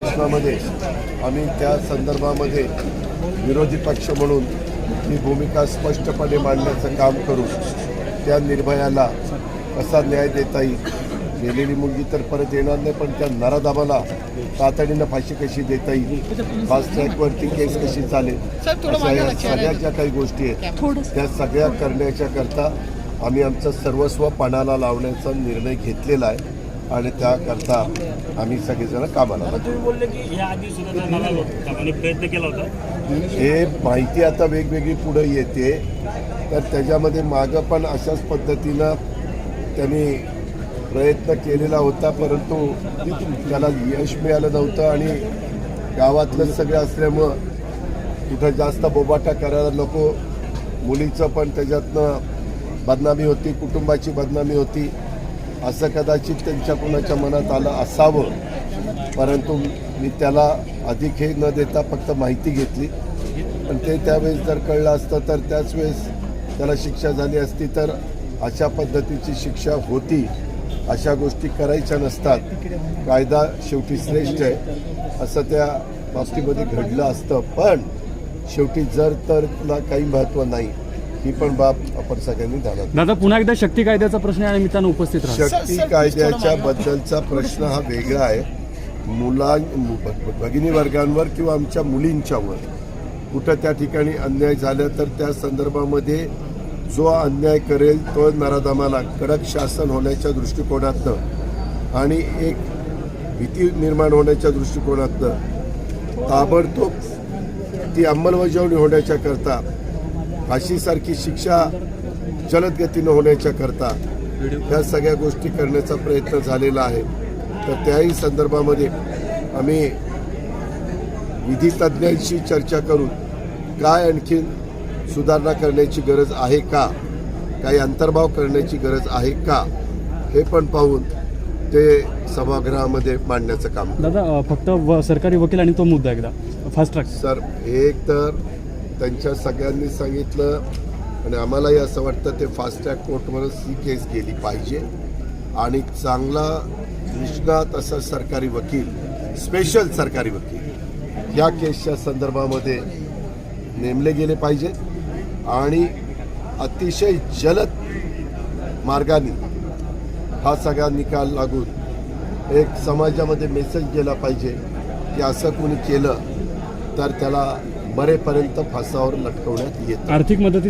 प्रश्नामध्ये आम्ही त्या संदर्भामध्ये विरोधी पक्ष म्हणून ही भूमिका स्पष्टपणे मांडण्याचं काम करू। त्या निर्भयाला कसा न्याय देता येईल, गेलेली मुलगी तर परत येणार नाही, पण त्या नराधमाला तातडीनं फाशी कशी देता येईल, फास्ट ट्रॅकवरती केस कशी चालेल, अशा या सगळ्या ज्या काही गोष्टी आहेत त्या सगळ्या करण्याच्या करता आम्ही आमचं सर्वस्व पणाला लावण्याचा निर्णय घेतलेला आहे आणि त्याकरता आम्ही सगळेजण कामाला तुम्ही बोलले की या आधी सुद्धा नवा प्रयत्न केला होता। हे माहिती आता वेगवेगळी पुढे येते, तर त्याच्यामध्ये मागं पण अशाच पद्धतीनं त्यांनी प्रयत्न केलेला होता, परंतु त्याला यश मिळालं नव्हतं आणि गावातलं सगळं असल्यामुळं कुठं जास्त बोबाटा करायला नको, मुलीचं पण त्याच्यातनं बदनामी होती, कुटुंबाची बदनामी होती, असं कदाचित त्यांच्या कुणाच्या मनात आलं असावं, परंतु मी त्याला अधिक हे न देता फक्त माहिती घेतली। पण ते त्यावेळेस जर कळलं असतं तर त्याच वेळेस त्याला शिक्षा झाली असती, तर अशा पद्धतीची शिक्षा होती, अशा गोष्टी करायच्या नसतात। कायदा शेवटी श्रेष्ठ आहे असं त्या बाबतीमध्ये घडलं असतं, पण शेवटी जर तर काही महत्त्व नाही, ही पण बाब आपण सगळ्यांनी जाणत। दादा, पुन्हा एकदा शक्ती कायद्याचा प्रश्न आहे, मित्रांनो उपस्थित राहा। शक्ती कायद्याच्या बद्दलचा प्रश्न हा वेगळा आहे। भगिनी वर्गांवर किंवा आमच्या मुलींच्यावर कुठं त्या ठिकाणी अन्याय झाला तर त्या संदर्भामध्ये जो अन्याय करेल तो नराधमाला कडक शासन होण्याच्या दृष्टिकोनातनं आणि एक भीती निर्माण होण्याच्या दृष्टिकोनातनं ताबडतोब ती अंमलबजावणी होण्याच्या करता, फाशीसारखी शिक्षा जलद गतीनं होण्याच्या करता ह्या सगळ्या गोष्टी करण्याचा प्रयत्न झालेला आहे। तर त्याही संदर्भामध्ये आम्ही विधितज्ञांशी चर्चा करून काय आणखीन सुधारणा करण्याची गरज आहे का, काही अंतर्भाव करण्याची गरज आहे का, हे पण पाहून ते सभागृहामध्ये मांडण्याचं काम। दादा, फक्त सरकारी वकील आणि तो मुद्दा एकदा फास्ट ट्रॅक सर, एक तर त्यांच्या सगळ्यांनी सांगितलं आणि आम्हालाही असं वाटतं ते फास्ट ट्रॅक कोर्टवरच ही केस गेली पाहिजे आणि चांगला निष्णात असा सरकारी वकील, स्पेशल सरकारी वकील या केसच्या संदर्भामध्ये नेमले गेले पाहिजेत आणि अतिशय जलद मार्गाने हा सगळा निकाल लागून एक समाजामध्ये मेसेज गेला पाहिजे की असं कोणी केलं तर त्याला मरेपर्यंत फासावर लटकवण्यात येतं। आर्थिक मदतीसाठी